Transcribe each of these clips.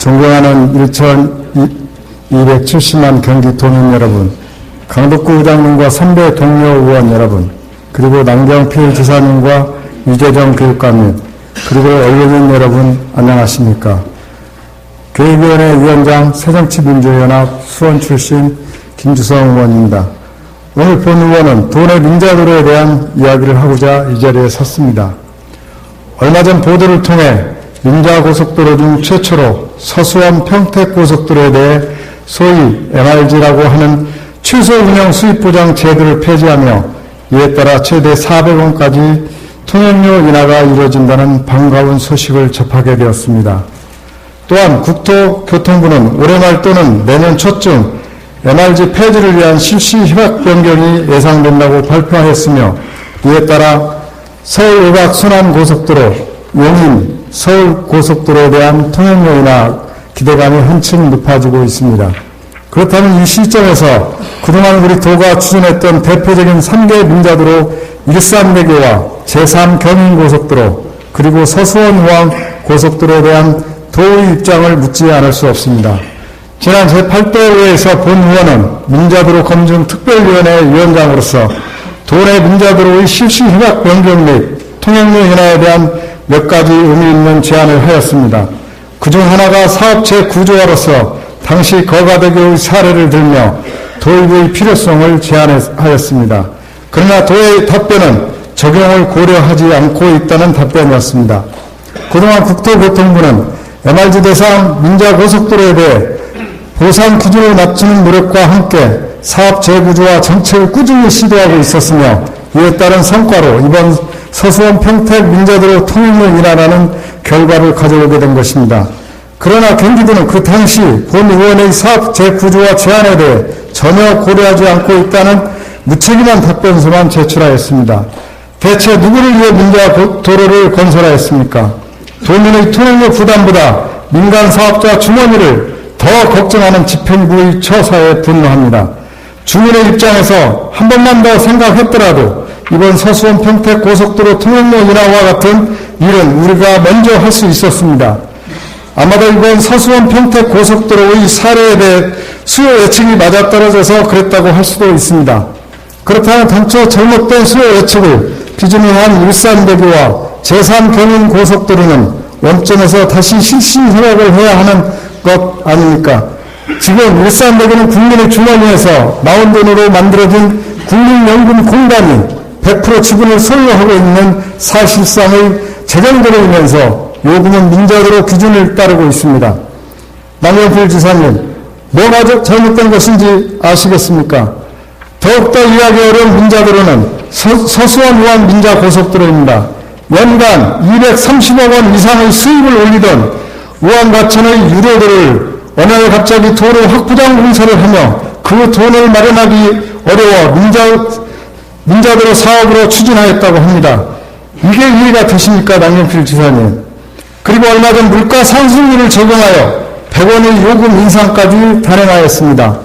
존경하는 1,270만 경기도민 여러분, 강덕구 의장님과 선배 동료 의원 여러분, 그리고 남경필 지사님과 유재정 교육감님, 그리고 언론인 여러분, 안녕하십니까. 교육위원회 위원장 새정치민주연합 수원 출신 김주성 의원입니다. 오늘 본 의원은 도내 민자도로에 대한 이야기를 하고자 이 자리에 섰습니다. 얼마 전 보도를 통해 민자고속도로 중 최초로 서수원 평택고속도로에 대해 소위 MRG라고 하는 취소 운영 수입보장 제도를 폐지하며 이에 따라 최대 400원까지 통행료 인하가 이루어진다는 반가운 소식을 접하게 되었습니다. 또한 국토교통부는 올해 말 또는 내년 초쯤 MRG 폐지를 위한 실시 협약 변경이 예상된다고 발표하였으며 이에 따라 서울-외곽 순환고속도로, 용인, 서울고속도로에 대한 통행료 인하 기대감이 한층 높아지고 있습니다. 그렇다면 이 시점에서 그동안 우리 도가 추진했던 대표적인 3개 민자도로 일산대교와 제3경인고속도로 그리고 서수원-의왕고속도로에 대한 도의 입장을 묻지 않을 수 없습니다. 지난 제8대 의회에서 본 의원은 민자도로 검증 특별위원회 위원장으로서 도내 민자도로의 실시 협약 변경 및 통행료 인하에 대한 몇 가지 의미 있는 제안을 하였습니다. 그중 하나가 사업체 구조화로서 당시 거가대교의 사례를 들며 도입의 필요성을 제안하였습니다. 그러나 도의 답변은 적용을 고려하지 않고 있다는 답변이었습니다. 그동안 국토교통부는 MRG 대상 민자고속도로에 대해 보상 기준을 낮추는 노력과 함께 사업 재구조와 정책을 꾸준히 시도하고 있었으며 이에 따른 성과로 이번 서수원 평택 민자도로 통행료 인하라는 결과를 가져오게 된 것입니다. 그러나 경기도는 그 당시 본 의원의 사업 재구조와 제안에 대해 전혀 고려하지 않고 있다는 무책임한 답변서만 제출하였습니다. 대체 누구를 위해 민자도로를 건설하였습니까? 도민의 통행료 부담보다 민간 사업자 주머니를 더 걱정하는 집행부의 처사에 분노합니다. 주민의 입장에서 한 번만 더 생각했더라도 이번 서수원 평택 고속도로 통행료 인하와 같은 일은 우리가 먼저 할 수 있었습니다. 아마도 이번 서수원 평택 고속도로의 사례에 대해 수요 예측이 맞아떨어져서 그랬다고 할 수도 있습니다. 그렇다면 당초 잘못된 수요 예측을 기준으로 한 일산대교와 제3경인 고속도로는 원점에서 다시 실시 협약을 해야 하는 것 아닙니까? 지금 일산대교는 국민의 주머니에서 나온 돈으로 만들어진 국민연금공단이 100% 지분을 소유하고 있는 사실상의 재정도로이면서 요금은 민자도로 기준을 따르고 있습니다. 남경필 지사님, 뭐가 잘못된 것인지 아시겠습니까? 더욱더 이해하기 어려운 민자도로는 서수원-의왕 민자고속도로입니다. 연간 230억 원 이상의 수입을 올리던 의왕과천의 유료도를 어느 날 갑자기 도로 확보장 공사를 하며 그 돈을 마련하기 어려워 민자도로 사업으로 추진하였다고 합니다. 이게 이해가 되십니까, 남경필 지사님? 그리고 얼마 전 물가 상승률을 적용하여 100원의 요금 인상까지 단행하였습니다.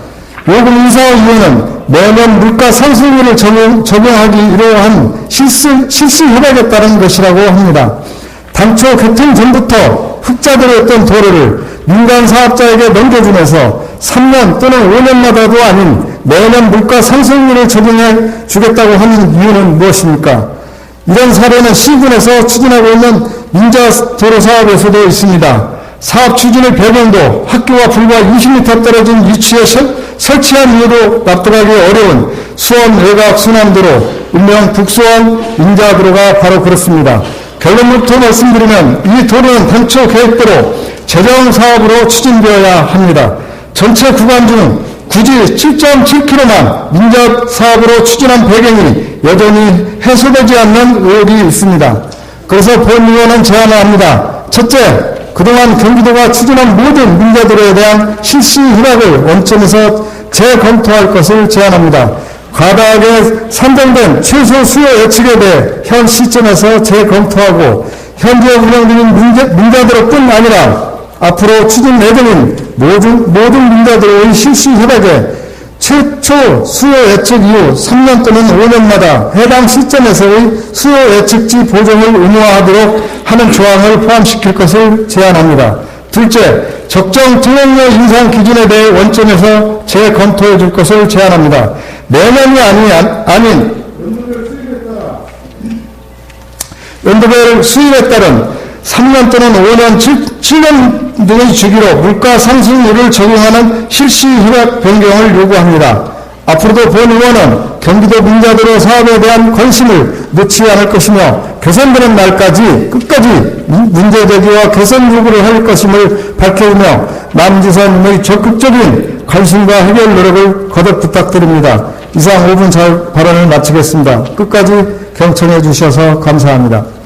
요금 인상의 이유는 매년 물가 상승률을 적용하기로 한 실시 협약에 따른 것이라고 합니다. 당초 개통 전부터 흑자도로였던 도로를 민간 사업자에게 넘겨주면서 3년 또는 5년마다도 아닌 매년 물가 상승률을 적용해 주겠다고 하는 이유는 무엇입니까? 이런 사례는 시군에서 추진하고 있는 민자도로 사업에서도 있습니다. 사업 추진의 배경도 학교와 불과 20m 떨어진 위치에 설치한 이유도 납득하기 어려운 수원 외곽 순환도로, 일명 북수원 민자도로가 바로 그렇습니다. 결론부터 말씀드리면 이 도로는 당초 계획대로 재정사업으로 추진되어야 합니다. 전체 구간 중 굳이 7.7km만 민자사업으로 추진한 배경이 여전히 해소되지 않는 의혹이 있습니다. 그래서 본 의원은 제안을 합니다. 첫째, 그동안 경기도가 추진한 모든 민자도로에 대한 실시 협약을 원점에서 재검토할 것을 제안합니다. 과다하게 산정된 최소 수요 예측에 대해 현 시점에서 재검토하고 현재 운영 중인 민자도로뿐 아니라 앞으로 추진 예정인 모든 민자도로의 실시 협약에 최초 수요 예측 이후 3년 또는 5년마다 해당 시점에서의 수요 예측치 보정을 의무화하도록 하는 조항을 포함시킬 것을 제안합니다. 둘째, 적정 등록료 인상 기준에 대해 원점에서 재검토해 줄 것을 제안합니다. 내년이 아닌 연도별 수입에 따른 3년 또는 5년, 7년 등의 주기로 물가 상승률을 적용하는 실시 협약 변경을 요구합니다. 앞으로도 본 의원은 경기도 민자도로 사업에 대한 관심을 놓지 않을 것이며 개선되는 날까지 끝까지 문제 제기와 개선 요구를 할 것임을 밝혀오며 남지사님의 적극적인 관심과 해결 노력을 거듭 부탁드립니다. 이상 5분 발언을 마치겠습니다. 끝까지 경청해 주셔서 감사합니다.